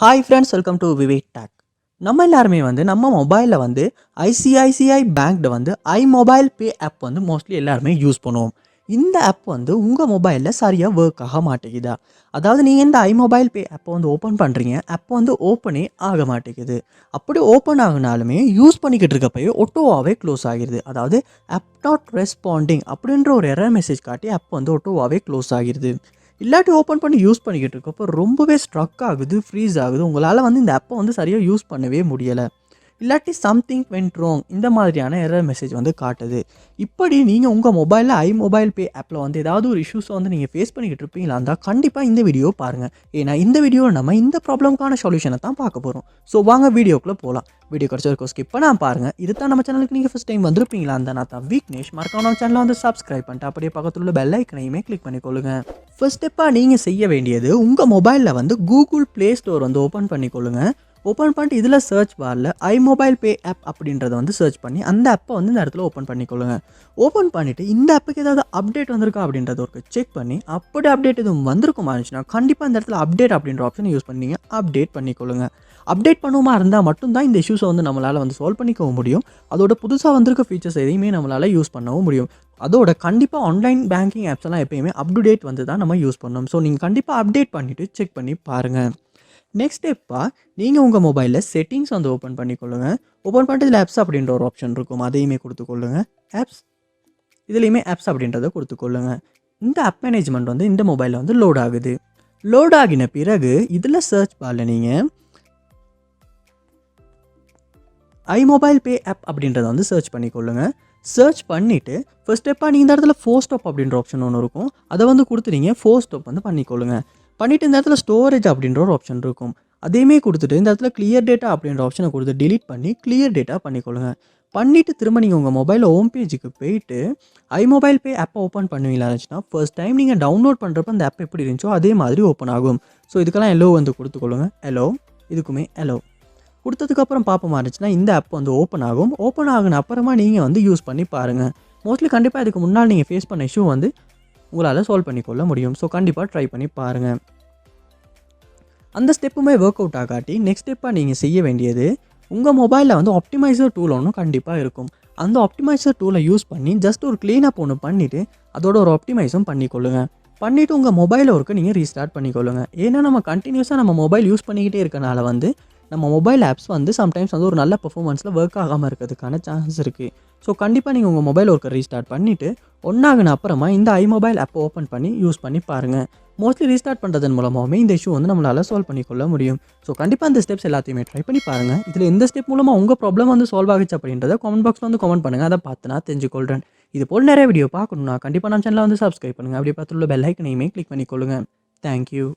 Hi friends, welcome to VividTech. நம்ம எல்லாருமே நம்ம மொபைலில் ஐசிஐசிஐ பேங்க்கில் iMobile பே ஆப் மோஸ்ட்லி எல்லாருமே யூஸ் பண்ணுவோம். இந்த ஆப் உங்கள் மொபைலில் சரியாக ஒர்க் ஆக மாட்டேங்குதா? அதாவது நீங்கள் இந்த iMobile பே ஆப்பை ஓப்பன் பண்ணுறீங்க, ஆப் ஓப்பனே ஆக மாட்டேங்குது. அப்படி ஓப்பன் ஆகினாலுமே யூஸ் பண்ணிக்கிட்டு இருக்கப்பயே ஒட்டோவாகவே க்ளோஸ் ஆகிடுது. அதாவது ஆப் நாட் ரெஸ்பாண்டிங் அப்படின்ற ஒரு எரர் மெசேஜ் காட்டி ஆப் ஒட்டோவாகவே க்ளோஸ் ஆகிடுது. இல்லாட்டி ஓப்பன் பண்ணி யூஸ் பண்ணிக்கிட்டு இருக்கப்போ ரொம்பவே ஸ்ட்ரக் ஆகுது, ஃப்ரீஸ் ஆகுது. உங்களால் இந்த ஆப்பை சரியாக யூஸ் பண்ணவே முடியலை. இல்லாட்டி சம்திங் வென்ட் ராங் இந்த மாதிரியான எரர் மெசேஜ் காட்டுது. இப்படி நீங்கள் உங்கள் மொபைலில் iMobile பே ஆப்பில் ஏதாவது ஒரு இஷ்யூஸை நீங்கள் ஃபேஸ் பண்ணிக்கிட்டு இருப்பீங்களா இருந்தால் கண்டிப்பாக இந்த வீடியோ பாருங்கள். ஏன்னா இந்த வீடியோவில் நம்ம இந்த ப்ராப்ளம்க்கான சொல்யூஷனை தான் பார்க்க போகிறோம். ஸோ வாங்க வீடியோக்குள்ளே போகலாம். வீடியோ கிடச்சிருக்கோம் ஸ்கிப் பண்ணாமல் பாருங்கள். இது தான் நம்ம சேனலுக்கு நீங்கள் ஃபஸ்ட் டைம் வந்திருப்பீங்களா இருந்தால் நான் தான் விக்னேஷ். மறக்காம நம்ம சேனலை சப்ஸ்கிரைப் பண்ணிட்டு அப்படியே பக்கத்தில் உள்ள பெல் ஐக்கனையுமே கிளிக் பண்ணிக்கொள்ளுங்க. ஃபர்ஸ்ட் ஸ்டெப்பாக நீங்கள் செய்ய வேண்டியது உங்கள் மொபைலில் கூகுள் ப்ளே ஸ்டோர் ஓப்பன் பண்ணிக்கொள்ளுங்க. ஓப்பன் பண்ணிட்டு இதில் சர்ச் பாரில் iMobile பே ஆப் அப்படின்றத சர்ச் பண்ணி அந்த ஆப்பை இந்த இடத்துல ஓப்பன் பண்ணிக்கொள்ளுங்க. ஓப்பன் பண்ணிவிட்டு இந்த ஆப்புக்கு ஏதாவது அப்டேட் வந்திருக்கா அப்படின்றத ஒரு செக் பண்ணி அப்படி அப்டேட் எதுவும் வந்திருக்குமா இருந்துச்சுன்னா கண்டிப்பாக இந்த இடத்துல அப்டேட் அப்படின்ற ஆப்ஷனை யூஸ் பண்ணி அப்டேட் பண்ணிக்கொள்ளுங்க. அப்டேட் பண்ணுமா இருந்தால் மட்டும்தான் இந்த இஷ்யூஸை நம்மளால் சால்வ் பண்ணிக்கவும் முடியும். அதோட புதுசாக வந்திருக்க ஃபீச்சர்ஸ் எதையுமே நம்மளால் யூஸ் பண்ணவும் முடியும். அதோட கண்டிப்பாக ஆன்லைன் பேங்கிங் ஆப்ஸ் எல்லாம் எப்பயுமே அப்டேட் தான் நம்ம யூஸ் பண்ணணும். ஸோ நீங்கள் கண்டிப்பாக அப்டேட் பண்ணிவிட்டு செக் பண்ணி பாருங்கள். நெக்ஸ்ட் ஸ்டெப்பாக நீங்கள் உங்கள் மொபைலில் செட்டிங்ஸ் ஓப்பன் பண்ணிக்கொள்ளுங்க. ஓப்பன் பண்ணிட்டு இதில் ஆப்ஸ் அப்படின்ற ஒரு ஆப்ஷன் இருக்கும், அதையுமே கொடுத்துக்கொள்ளுங்க. ஆப்ஸ் இதுலேயுமே ஆப்ஸ் அப்படின்றத கொடுத்துக்கொள்ளுங்க. இந்த ஆப் மேனேஜ்மெண்ட் இந்த மொபைலில் லோட் ஆகுது. லோட் ஆகின பிறகு இதில் சர்ச் பாரில் நீங்கள் iMobile பே ஆப் அப்படின்றத சர்ச் பண்ணிக்கொள்ளுங்க. சர்ச் பண்ணிவிட்டு ஃபர்ஸ்ட் ஸ்டெப்பாக நீங்கள் இந்த இடத்துல ஃபோர் ஸ்டாப் அப்படின்ற ஆப்ஷன் ஒன்று இருக்கும், அதை கொடுத்துட்டீங்க. ஃபோர் ஸ்டாப் பண்ணிக்கொள்ளுங்க. பண்ணிவிட்டு இந்த இடத்துல ஸ்டோரேஜ் அப்படின்ற ஒரு ஆப்ஷன் இருக்கும், அதையுமே கொடுத்துட்டு இந்த இடத்துல கிளியர் டேட்டா அப்படின்ற ஆப்ஷனை கொடுத்து டிலீட் பண்ணி கிளியர் டேட்டா பண்ணிக்கொள்ளுங்க. பண்ணிவிட்டு திரும்ப நீங்கள் உங்கள் மொபைலில் ஹோம் பேஜுக்கு போயிட்டு iMobile பே ஆப்பை ஓப்பன் பண்ணுவீங்களா இருந்துச்சுன்னா ஃபர்ஸ்ட் டைம் நீங்கள் டவுன்லோட் பண்ணுறப்ப அந்த ஆப் எப்படி இருந்துச்சோ அதே மாதிரி ஓப்பன் ஆகும். ஸோ இதுக்கெல்லாம் எல்லோ கொடுத்துக்கொள்ளுங்க. எல்லோ, இதுக்குமே எல்லோ கொடுத்ததுக்கப்புறம் பார்ப்போமா இருந்துச்சுன்னா இந்த ஆப் ஓப்பன் ஆகும். ஓப்பன் ஆகின அப்புறமா நீங்கள் யூஸ் பண்ணி பாருங்கள். மோஸ்ட்லி கண்டிப்பாக இதுக்கு முன்னால் நீங்கள் ஃபேஸ் பண்ண இஷ்யூ உங்களால் சால்வ் பண்ணிக்கொள்ள முடியும். ஸோ கண்டிப்பாக ட்ரை பண்ணி பாருங்கள். அந்த ஸ்டெப்புமே ஒர்க் அவுட் ஆகாட்டி நெக்ஸ்ட் ஸ்டெப்பாக நீங்கள் செய்ய வேண்டியது உங்கள் மொபைலில் ஆப்டிமைசர் டூல் ஒன்று கண்டிப்பாக இருக்கும். அந்த ஆப்டிமைசர் டூலை யூஸ் பண்ணி ஜஸ்ட் ஒரு க்ளீனப் ஒன்று பண்ணிவிட்டு அதோட ஒரு ஆப்டிமைஸும் பண்ணிக்கொள்ளுங்க. பண்ணிவிட்டு உங்கள் மொபைலில் ஒர்க்கை நீங்கள் ரீஸ்டார்ட் பண்ணிக்கொள்ளுங்க. ஏன்னா நம்ம கண்டினியூஸாக நம்ம மொபைல் யூஸ் பண்ணிக்கிட்டே இருக்கனால நம்ம மொபைல் ஆப்ஸ் சம்டைம்ஸ் ஒரு நல்ல பெர்ஃபார்மன்ஸில் ஒர்க் ஆகாமல் இருக்கிறதுக்கான சான்ஸ் இருக்குது. ஸோ கண்டிப்பாக நீங்கள் உங்கள் மொபைல் ஒர்க்கை ரீஸ்டார்ட் பண்ணிவிட்டு ஒன்றாகின அப்புறமா இந்த iMobile ஆப்பை ஓப்பன் பண்ணி யூஸ் பண்ணி பாருங்கள். மோஸ்ட்லி ரீஸ்டார்ட் பண்ணுறதன் மூலமாகவே இந்த இஷ்யூ நம்மளால் சால்வ் பண்ணிக்கொள்ள முடியும். ஸோ கண்டிப்பாக இந்த ஸ்டெப்ஸ் எல்லாத்தையுமே ட்ரை பண்ணி பாருங்கள். இதில் எந்த ஸ்டெப் மூலமாக உங்கள் ப்ராப்ளம் சால்வ் ஆகிச்சு அப்படின்றத கமெண்ட் பாக்ஸில் கமெண்ட் பண்ணுங்கள். அதை பார்த்து நான் தெரிஞ்சுக்கொள்கிறேன். இது போல் நிறைய வீடியோ பார்க்கணுன்னா கண்டிப்பாக நம்ம சேனலை சப்ஸ்கிரைப் பண்ணுங்கள். அப்படியே பார்த்துள்ள பெல் ஐக்கனையுமே கிளிக் பண்ணிக்கொள்ளுங்கள். தேங்க்யூ.